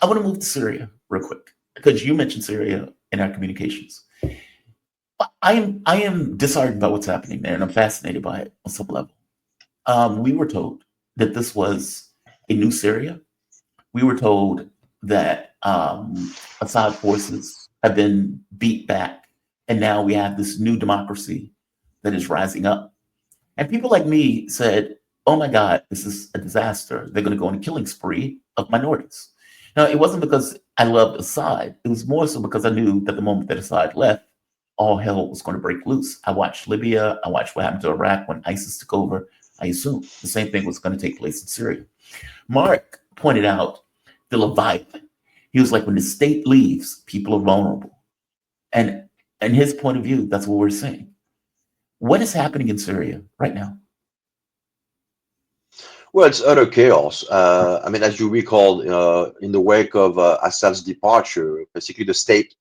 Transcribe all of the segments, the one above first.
I want to move to Syria real quick because you mentioned Syria in our communications. I am disheartened by what's happening there, and I'm fascinated by it on some level. We were told that this was a new Syria. We were told that Assad forces have been beat back, and now we have this new democracy that is rising up. And people like me said, "Oh my God, this is a disaster. They're going to go on a killing spree of minorities." Now, it wasn't because I loved Assad. It was more so because I knew that the moment that Assad left, all hell was going to break loose. I watched Libya. I watched what happened to Iraq when ISIS took over. I assumed the same thing was going to take place in Syria. Mark pointed out the Leviathan. He was like, when the state leaves, people are vulnerable. And in his point of view, that's what we're seeing. What is happening in Syria right now? Well, it's utter chaos. I mean, as you recall, in the wake of Assad's departure, basically the state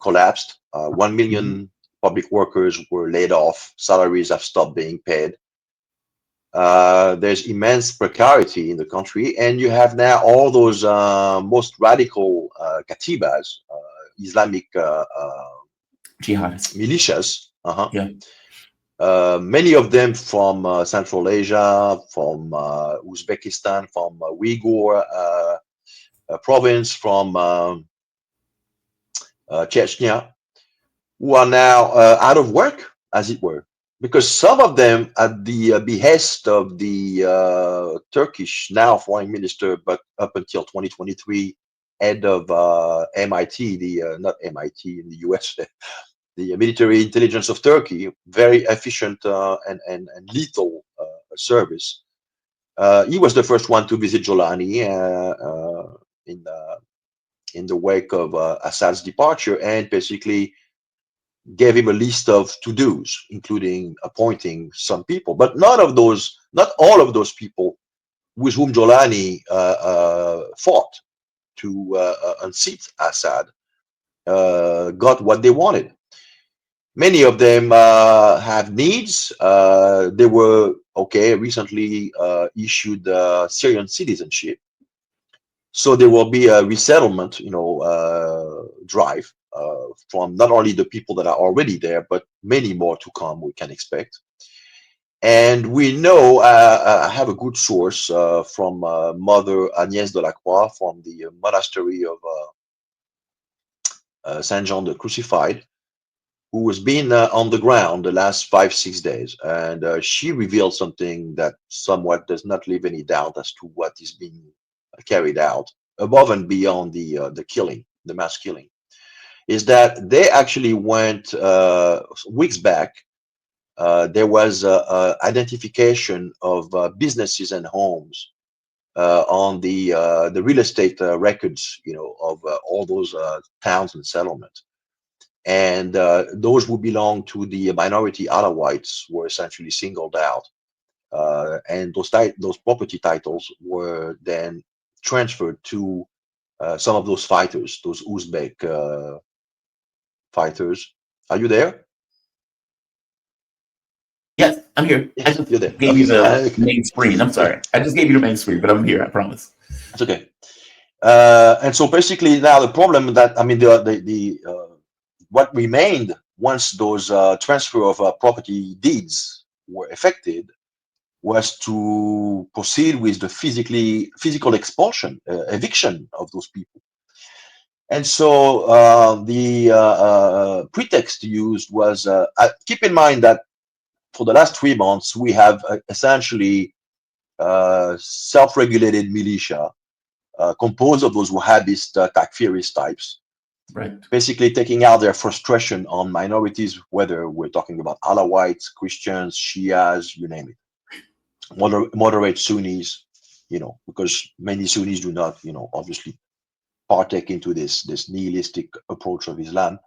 collapsed. 1 million public workers were laid off. Salaries have stopped being paid. There's immense precarity in the country, and you have now all those most radical katibas, Islamic Jihadists. militias. Yeah. Many of them from Central Asia, from Uzbekistan, from Uyghur province, from Chechnya, who are now out of work, as it were, because some of them, at the behest of the Turkish now foreign minister, but up until 2023, head of MIT, the not MIT in the US, the military intelligence of Turkey, very efficient and lethal service. He was the first one to visit Jolani in the wake of Assad's departure, and basically gave him a list of to-dos, including appointing some people, but not all of those people with whom Jolani fought to unseat Assad got what they wanted. Many of them have needs. They were recently issued Syrian citizenship, so there will be a resettlement, drive from not only the people that are already there, but many more to come. We can expect, and we know. I have a good source from Mother Agnès de la Croix from the monastery of Saint John the Crucified, who has been on the ground the last 5, 6 days, and she revealed something that somewhat does not leave any doubt as to what is being carried out above and beyond the killing, the mass killing. Is that they actually went weeks back. There was identification of businesses and homes on the real estate records, of all those towns and settlements, and those who belong to the minority Alawites were essentially singled out, and those property titles were then transferred to some of those fighters, those Uzbek fighters. Are you there? Yes, I'm here. I Yes, just you're there. gave you Okay. the main screen. I'm sorry. I just gave you the main screen, but I'm here. I promise. It's okay. And so basically now the problem that, I mean, the what remained once those transfer of property deeds were effected was to proceed with the physical expulsion, eviction of those people. And so the pretext used was, keep in mind that for the last 3 months, we have essentially self-regulated militia composed of those Wahhabist Takfirist types, Right. basically taking out their frustration on minorities, whether we're talking about Alawites, Christians, Shias, you name it, moderate Sunnis, because many Sunnis do not, obviously partake into this nihilistic approach of Islam.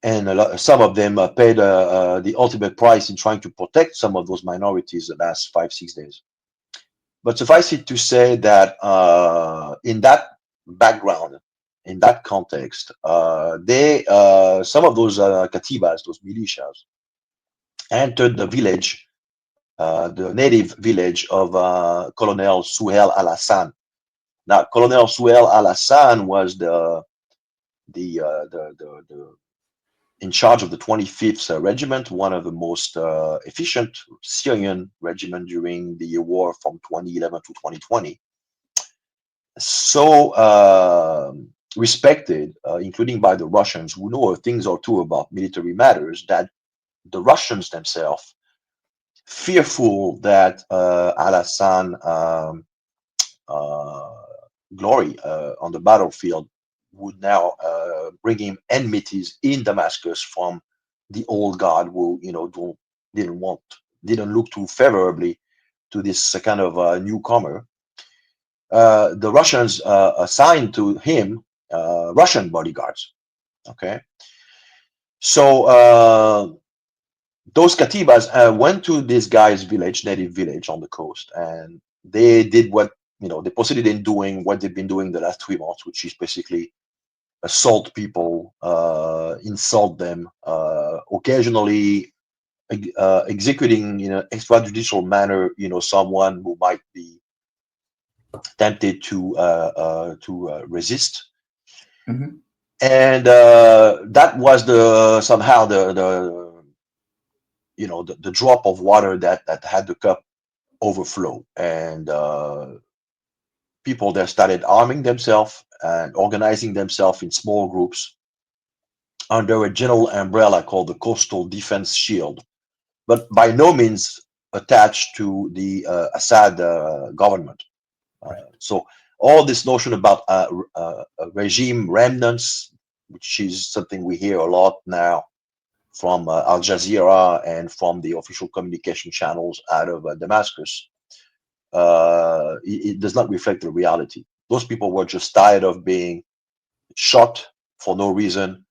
And some of them paid the ultimate price in trying to protect some of those minorities the last 5, 6 days. But suffice it to say that in that background, in that context, some of those katibas, those militias, entered the village, the native village of Colonel Suhail al-Hassan, Now, Colonel Suel al-Hassan was the in charge of the 25th Regiment, one of the most efficient Syrian regiment during the war from 2011 to 2020. So respected, including by the Russians, who know a thing or two about military matters, that the Russians themselves, fearful that al-Hassan uh, glory on the battlefield would now bring him enmities in Damascus from the old guard who, didn't want, didn't look too favorably to this kind of newcomer. The Russians assigned to him Russian bodyguards. Okay, so those katibas went to this guy's village, native village on the coast, and they did what they proceeded in doing what they've been doing the last 3 months, which is basically assault people, insult them, occasionally executing in an extrajudicial manner, someone who might be tempted to resist. Hmm. And that was the somehow the drop of water that had the cup overflow, and people there started arming themselves and organizing themselves in small groups under a general umbrella called the Coastal Defense Shield, but by no means attached to the Assad government. Right. So all this notion about regime remnants, which is something we hear a lot now from Al Jazeera and from the official communication channels out of Damascus, it does not reflect the reality. Those people were just tired of being shot for no reason,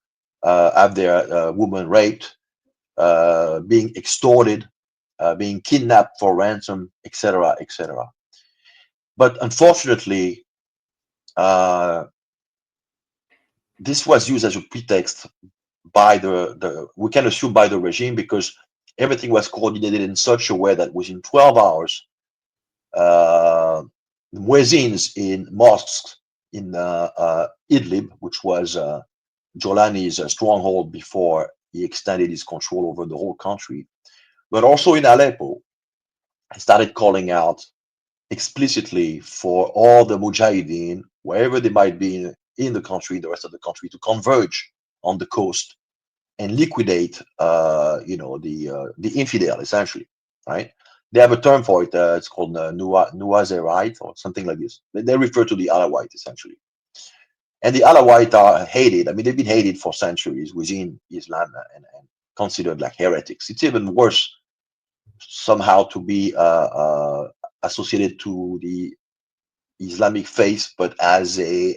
have their women raped, being extorted, being kidnapped for ransom, etc., etc. But unfortunately, uh, this was used as a pretext by the we can assume by the regime, because everything was coordinated in such a way that within 12 hours, uh, muezzins in mosques in Idlib, which was Jolani's stronghold before he extended his control over the whole country, but also in Aleppo, started calling out explicitly for all the mujahideen, wherever they might be in the country, the rest of the country, to converge on the coast and liquidate, the infidel, essentially, right? They have a term for it. It's called Nuazerite or something like this. They refer to the Alawite, essentially. And the Alawite are hated. I mean, they've been hated for centuries within Islam, and considered like heretics. It's even worse somehow to be associated to the Islamic faith, but as a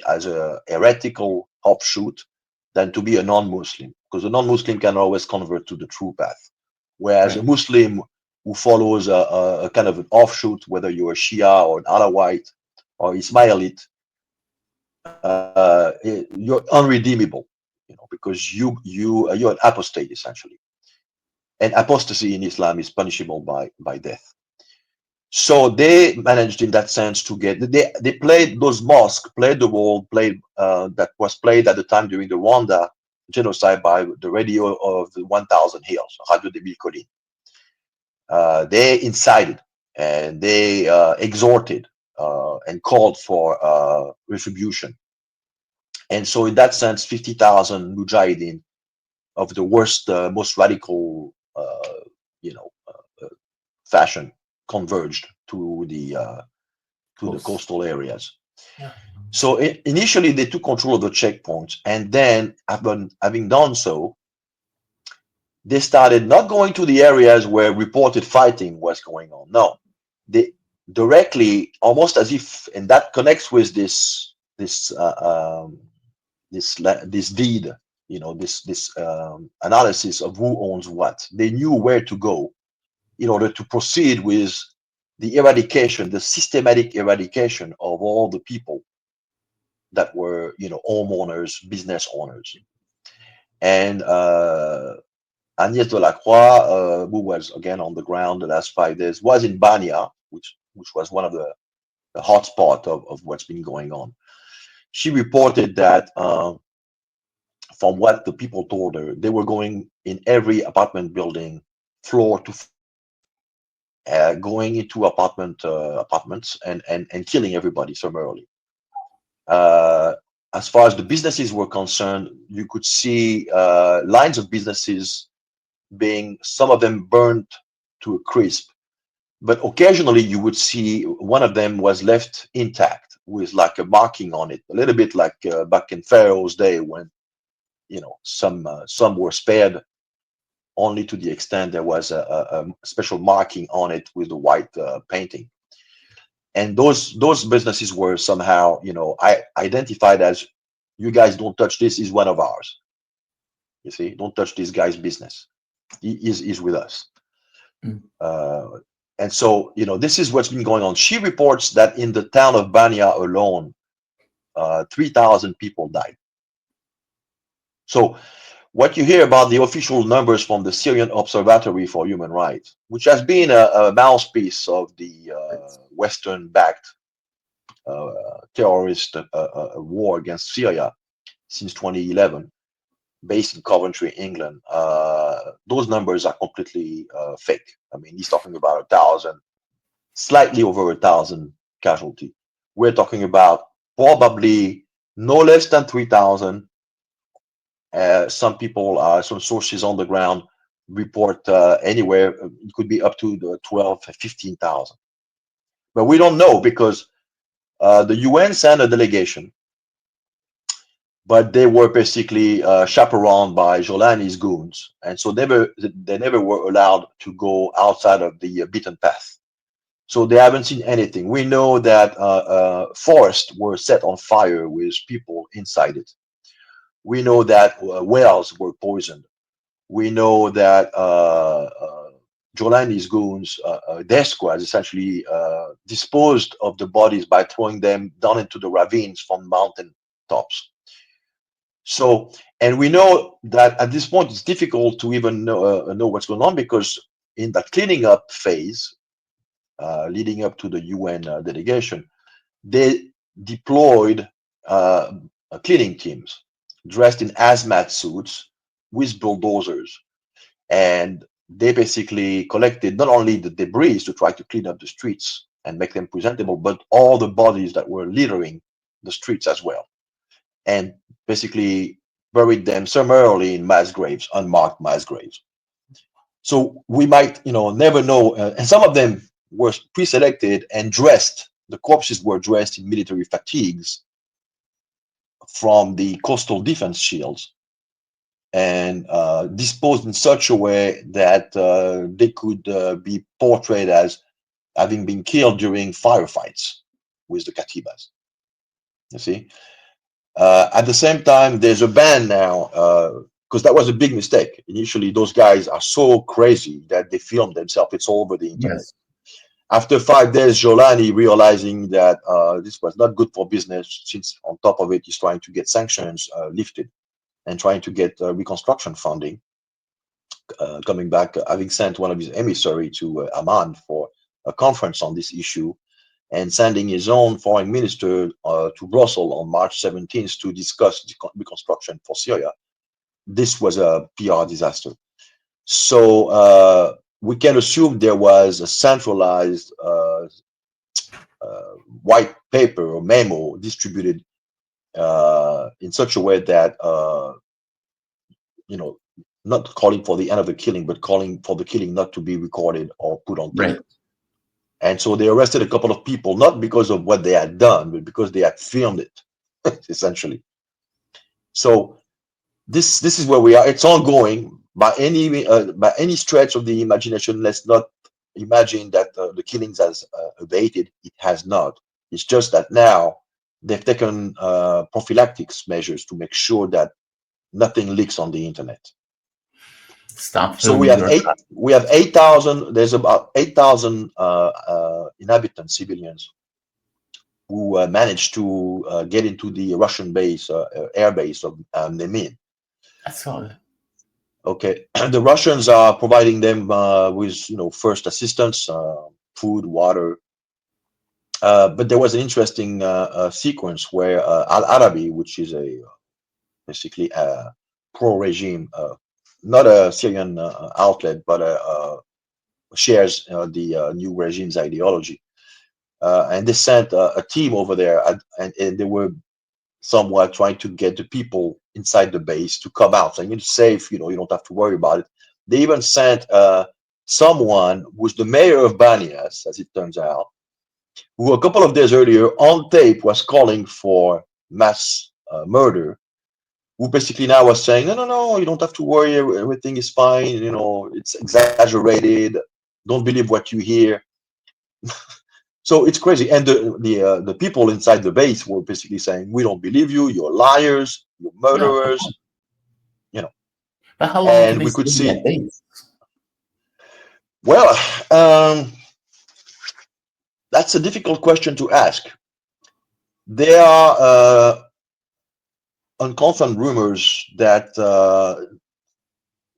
heretical offshoot, than to be a non-Muslim, because a non-Muslim can always convert to the true path, whereas a Right. Muslim who follows a kind of an offshoot, whether you're a Shia or an Alawite or Ismailite, you're unredeemable, because you're an apostate, essentially, and apostasy in Islam is punishable by death. So they managed in that sense to get they played those mosques played the role played that was played at the time during the Rwanda genocide by the radio of the 1000 Hills, Radio de Mille Collines. They incited and they exhorted and called for retribution. And so in that sense, 50,000 mujahideen of the worst, most radical, fashion converged to the Close. coastal areas. Yeah. So initially, they took control of the checkpoints, and then, having done so, they started not going to the areas where reported fighting was going on. No, they directly, almost as if, and that connects with this deed, this analysis of who owns what. They knew where to go in order to proceed with the eradication, the systematic eradication of all the people that were, homeowners, business owners. And Agnès Delacroix, who was again on the ground the last 5 days, was in Bania, which was one of the the hotspot of what's been going on. She reported that from what the people told her, they were going in every apartment building, floor to going into apartments and killing everybody summarily. Uh, as far as the businesses were concerned, you could see lines of businesses being, some of them burnt to a crisp, but occasionally you would see one of them was left intact with like a marking on it, a little bit like back in Pharaoh's day when some were spared only to the extent there was a special marking on it with the white painting. And those businesses were somehow, identified as, you guys don't touch this, is one of ours. You see, don't touch this guy's business. He's with us. Mm. Uh, and so, this is what's been going on. She reports that in the town of Bania alone, 3,000 people died. So what you hear about the official numbers from the Syrian Observatory for Human Rights, which has been a mouthpiece of the Western-backed terrorist war against Syria since 2011, based in Coventry, England, those numbers are completely fake. I mean, he's talking about 1,000, slightly over 1,000 casualty. We're talking about probably no less than 3,000. Some sources on the ground report anywhere, it could be up to the 12, 15,000. But we don't know because the UN sent a delegation, but they were basically chaperoned by Jolani's goons. And so they never were allowed to go outside of the beaten path. So they haven't seen anything. We know that forests were set on fire with people inside it. We know that wells were poisoned. We know that Jolani's goons, their squads, essentially disposed of the bodies by throwing them down into the ravines from mountain tops. So, and we know that at this point it's difficult to even know what's going on, because in that cleaning up phase, leading up to the UN delegation, they deployed uh, cleaning teams dressed in hazmat suits with bulldozers, and they basically collected not only the debris to try to clean up the streets and make them presentable, but all the bodies that were littering the streets as well, and basically buried them summarily in mass graves, unmarked mass graves. So we might, never know. And some of them were pre-selected and dressed. The corpses were dressed in military fatigues from the coastal defense shields, and disposed in such a way that they could be portrayed as having been killed during firefights with the katibas. You see, at the same time, there's a ban now, because that was a big mistake. Initially, those guys are so crazy that they filmed themselves. It's all over the internet. Yes. After 5 days, Jolani, realizing that this was not good for business, since on top of it, he's trying to get sanctions lifted and trying to get reconstruction funding, coming back, having sent one of his emissary to Amman for a conference on this issue, and sending his own foreign minister to Brussels on March 17th to discuss reconstruction for Syria. This was a PR disaster. So we can assume there was a centralized white paper or memo distributed in such a way that, you know, not calling for the end of the killing, but calling for the killing not to be recorded or put on tape. Right. And so they arrested a couple of people, not because of what they had done, but because they had filmed it, essentially. So this is where we are. It's ongoing by any stretch of the imagination. Let's not imagine that the killings has abated. It has not. It's just that now they've taken prophylactic measures to make sure that nothing leaks on the internet. Stop So filming your. we have 8,000. There's about 8,000 inhabitants, civilians, who managed to get into the Russian base, air base of Nemin. I saw that. Okay, the Russians are providing them with, first assistance, food, water, But there was an interesting sequence where Al Arabi, which is a basically a pro-regime, not a Syrian outlet, but shares the new regime's ideology. And they sent a team over there, and they were somewhat trying to get the people inside the base to come out, saying it's safe, you don't have to worry about it. They even sent someone who's the mayor of Banias, as it turns out, who a couple of days earlier on tape was calling for mass murder, who basically now was saying, no, no, no, you don't have to worry, everything is fine, it's exaggerated, don't believe what you hear. So it's crazy. And the people inside the base were basically saying, we don't believe you, you're liars, you're Yeah, of course. murderers, you know. But how long can And they we stay could in that see, base? well, um, that's a difficult question to ask. There are unconfirmed rumors that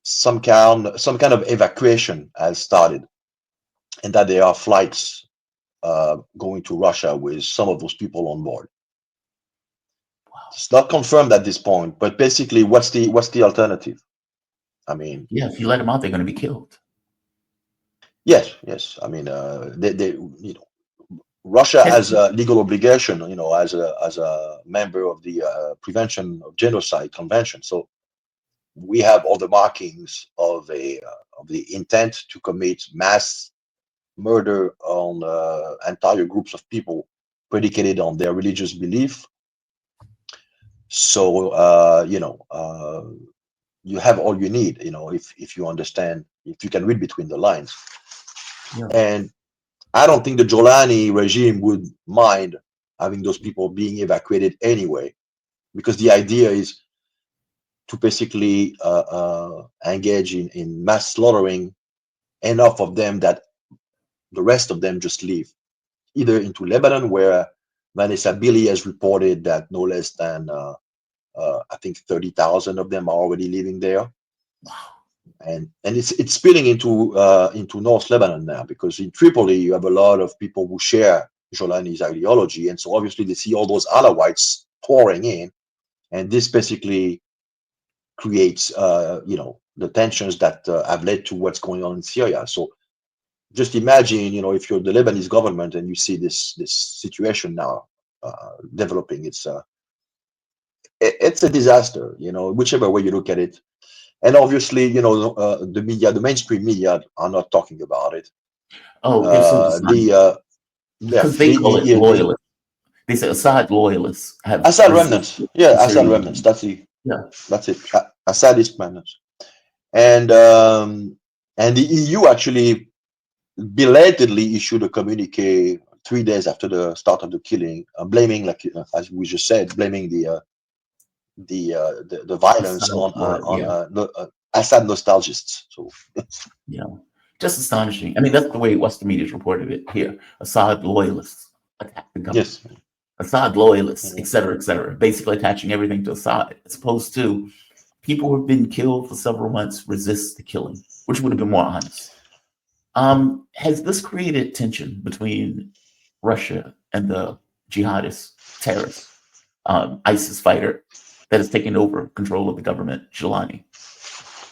some kind of evacuation has started, and that there are flights going to Russia with some of those people on board. It's not confirmed at this point, but basically, what's the alternative? I mean, Yeah, if you let them out, they're going to be killed. yes, yes. I mean, Russia Has has a legal obligation, as a member of the Prevention of Genocide Convention. So we have all the markings of the intent to commit mass murder on entire groups of people predicated on their religious belief. So you have all you need, if you understand, if you can read between the lines. yeah. And I don't think the Jolani regime would mind having those people being evacuated anyway, because the idea is to basically engage in mass slaughtering enough of them that the rest of them just leave, either into Lebanon, where Vanessa Billy has reported that no less than I think 30,000 of them are already living there, and it's spilling into North Lebanon now, because in Tripoli you have a lot of people who share Jolani's ideology, and so obviously they see all those Alawites pouring in, and this basically creates the tensions that have led to what's going on in Syria. So just imagine, if you're the Lebanese government and you see this situation now developing, it's a disaster, whichever way you look at it. And obviously, the media, the mainstream media, are not talking about it. Oh, they're so Uh, the dishonest yeah, because they call it the loyalists. They say Assad loyalists have Assad resisted remnants, the yeah, Assad remnants. Syrian. That's Yeah. it. Assadist remnants, and the EU actually belatedly issued a communique 3 days after the start of the killing, blaming, like as we just said, blaming the violence Assad blood. on Yeah. Assad nostalgists. So Yeah. Just astonishing. I mean, that's the way Western media's reported it here. Assad loyalists attack the government. yes, Assad loyalists, mhm. et cetera, basically attaching everything to Assad, as opposed to people who have been killed for several months resist the killing, which would have been more honest. Has this created tension between Russia and the jihadist terrorist ISIS fighter that has taken over control of the government, Jolani?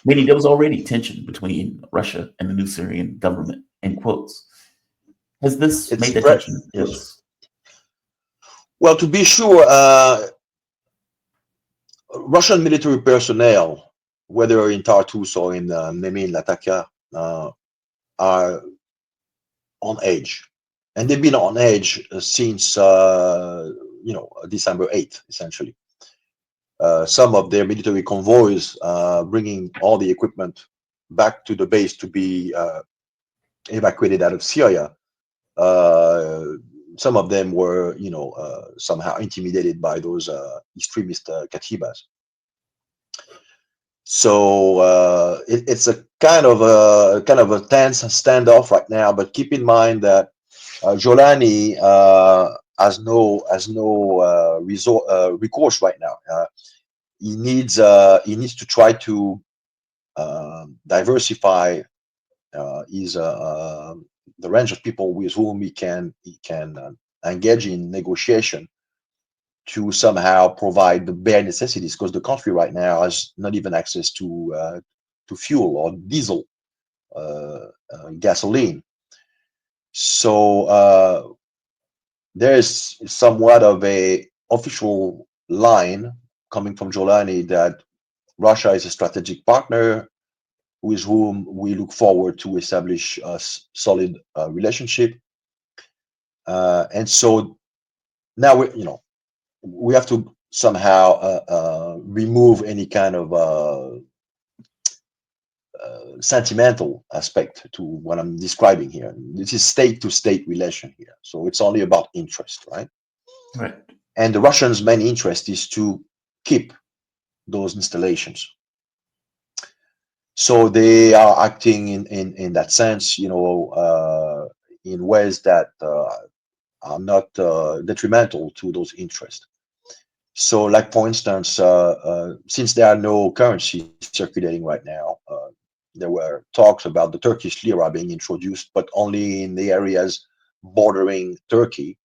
Meaning there was already tension between Russia and the new Syrian government, in quotes. Has this It's made the spread. tension Yes. worse? Well, to be sure, Russian military personnel, whether in Tartus or in Nemin Latakia, are on edge, and they've been on edge since December 8th, essentially. Some of their military convoys bringing all the equipment back to the base to be evacuated out of Syria. Uh, some of them were, somehow intimidated by those extremist katibas. So it's a kind of a tense standoff right now. But keep in mind that Jolani has no recourse right now. He needs to try to diversify his the range of people with whom he can engage in negotiation to somehow provide the bare necessities, because the country right now has not even access to fuel or diesel, gasoline. So there is somewhat of a official line coming from Jolani that Russia is a strategic partner with whom we look forward to establish a solid relationship. And so now we have to somehow remove any kind of sentimental aspect to what I'm describing here. This is state to state relation here. So it's only about interest, right? Right. And the Russians' main interest is to keep those installations. So they are acting in that sense, in ways that are not detrimental to those interests. So, like for instance, since there are no currencies circulating right now, there were talks about the Turkish lira being introduced, but only in the areas bordering Turkey.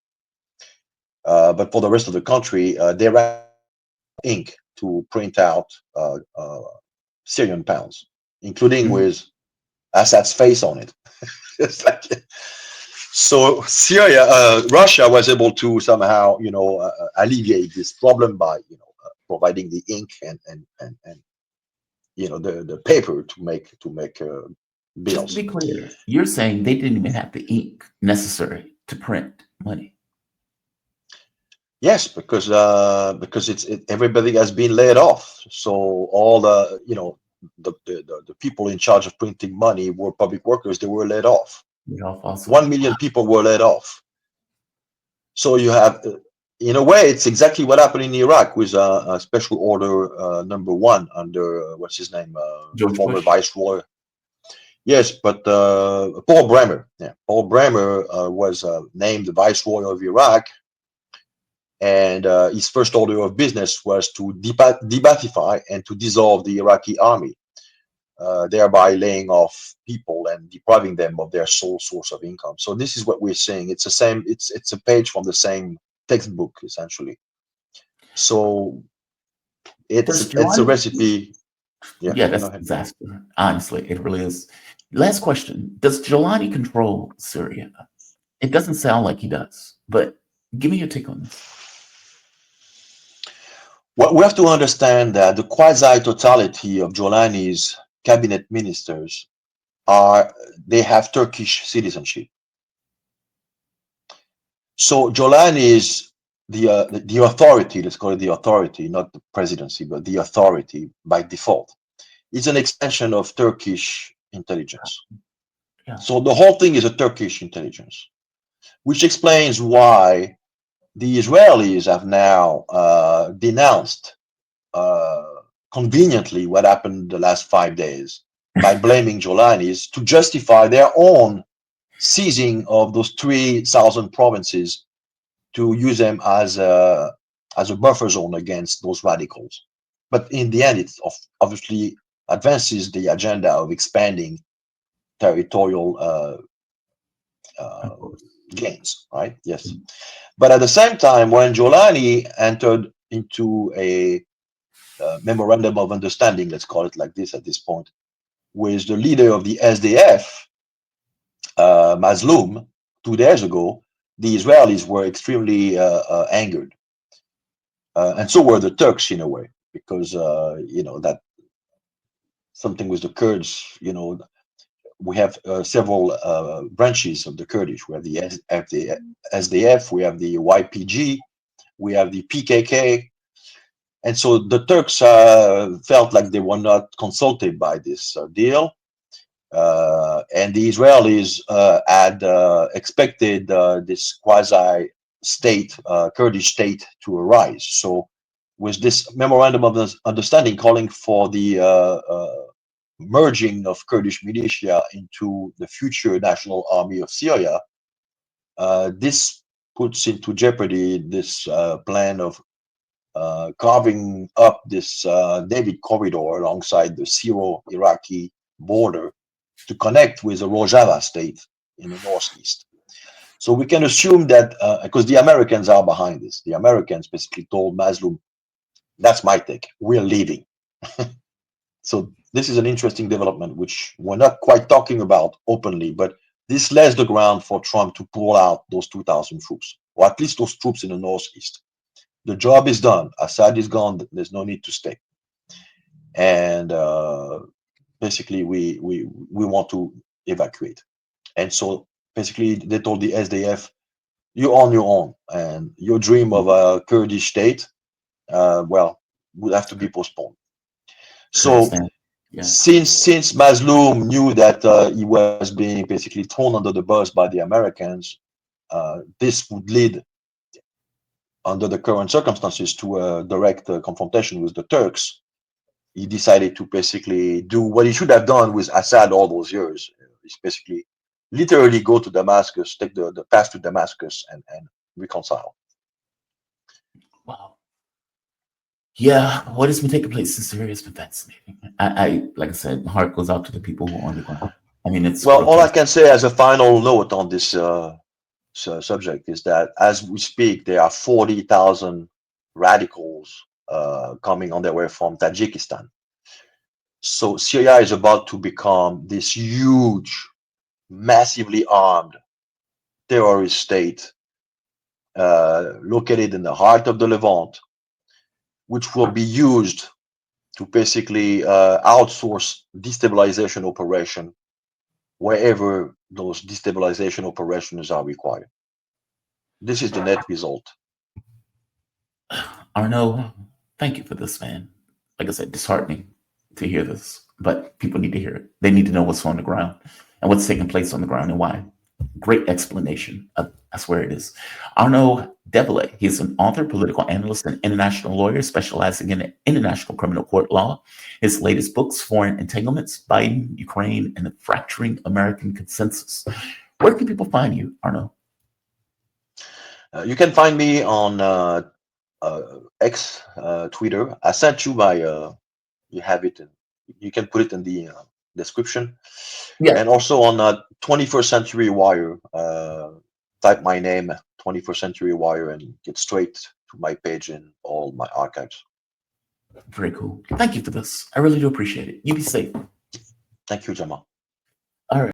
But for the rest of the country, they're ink to print out Syrian pounds, including Mhm. with Assad's face on it. It's like, so Syria, Russia was able to somehow, alleviate this problem by, providing the ink and the paper to make Just to bills. be clear, you're saying they didn't even have the ink necessary to print money. Yes, because everybody has been laid off. So all the people in charge of printing money were public workers. They were laid off. You know, also. 1 million people were laid off. So you have, in a way, it's exactly what happened in Iraq with Special Order Number One under what's his name, George former Bush. Viceroy. Yes, but Paul Bremer. Yeah, Paul Bremer was named the Viceroy of Iraq, and his first order of business was to debathify and to dissolve the Iraqi army, thereby laying off people and depriving them of their sole source of income. So this is what we're saying. It's the same. It's a page from the same textbook essentially. So Does it's a Jolani? recipe. Yeah, Yeah, go that's a ahead. disaster. Honestly, it really is. Last question: does Jolani control Syria? It doesn't sound like he does, but give me your take on this. What we have to understand that the quasi totality of Jolani's cabinet ministers are they have Turkish citizenship. So Jolani is the authority. Let's call it the authority, not the presidency, but the authority by default. It's an extension of Turkish intelligence. Yeah, So the whole thing is a Turkish intelligence, which explains why the Israelis have now denounced uh, conveniently what happened the last 5 days by blaming Jolanis to justify their own seizing of those three southern provinces to use them as a buffer zone against those radicals. But in the end, it obviously advances the agenda of expanding territorial of uh, course. gains, right? Yes. But at the same time, when Jolani entered into a memorandum of understanding, let's call it like this at this point, with the leader of the SDF, Mazloum, 2 days ago, the Israelis were extremely angered. And so were the Turks in a way, because, that something with the Kurds, we have several branches of the Kurdish. We have the SDF, we have the YPG, we have the PKK. And so the Turks felt like they were not consulted by this deal. And the Israelis had expected this quasi state, Kurdish state, to arise. So, with this memorandum of understanding calling for the merging of Kurdish militia into the future national army of Syria, this puts into jeopardy this plan of carving up this David corridor alongside the Syro-Iraqi border to connect with the Rojava state in the northeast. So we can assume that because the Americans are behind this, the Americans basically told Mazloum, "That's my take. We're leaving." So this is an interesting development, which we're not quite talking about openly, but this lays the ground for Trump to pull out those 2,000 troops, or at least those troops in the northeast. The job is done. Assad is gone. There's no need to stay. And basically, we want to evacuate. And so basically, they told the SDF, "You're on your own, and your dream of a Kurdish state, well, would have to be postponed." I So understand. Yeah. since Mazloum knew that he was being basically thrown under the bus by the Americans, this would lead, under the current circumstances, to a direct confrontation with the Turks. He decided to basically do what he should have done with Assad all those years. Is basically literally go to Damascus, take the path to Damascus, and reconcile. Wow. Yeah, what has been taking place in Syria has been fascinating. Like I said, my heart goes out to the people who are on the ground. I mean, it's Well, all I grotesque. can say as a final note on this subject is that as we speak, there are 40,000 radicals coming on their way from Tajikistan. So Syria is about to become this huge, massively armed terrorist state located in the heart of the Levant, which will be used to basically outsource destabilization operation wherever those destabilization operations are required. This is the net result. Arno, thank you for this, man. Like I said, disheartening to hear this, but people need to hear it. They need to know what's on the ground and what's taking place on the ground and why. Great explanation. I swear it is. Arno Debele, he's an author, political analyst, and international lawyer specializing in international criminal court law. His latest books, Foreign Entanglements, Biden, Ukraine, and the Fracturing American Consensus. Where can people find you, Arno? You can find me on X, Twitter. I sent you my, you have it, you can put it in the description. Yeah, And also on 21st Century Wire, type my name, 21st Century Wire, and get straight to my page in all my archives. very cool. Thank you for this. I really do appreciate it. You be safe. Thank you, Jamal.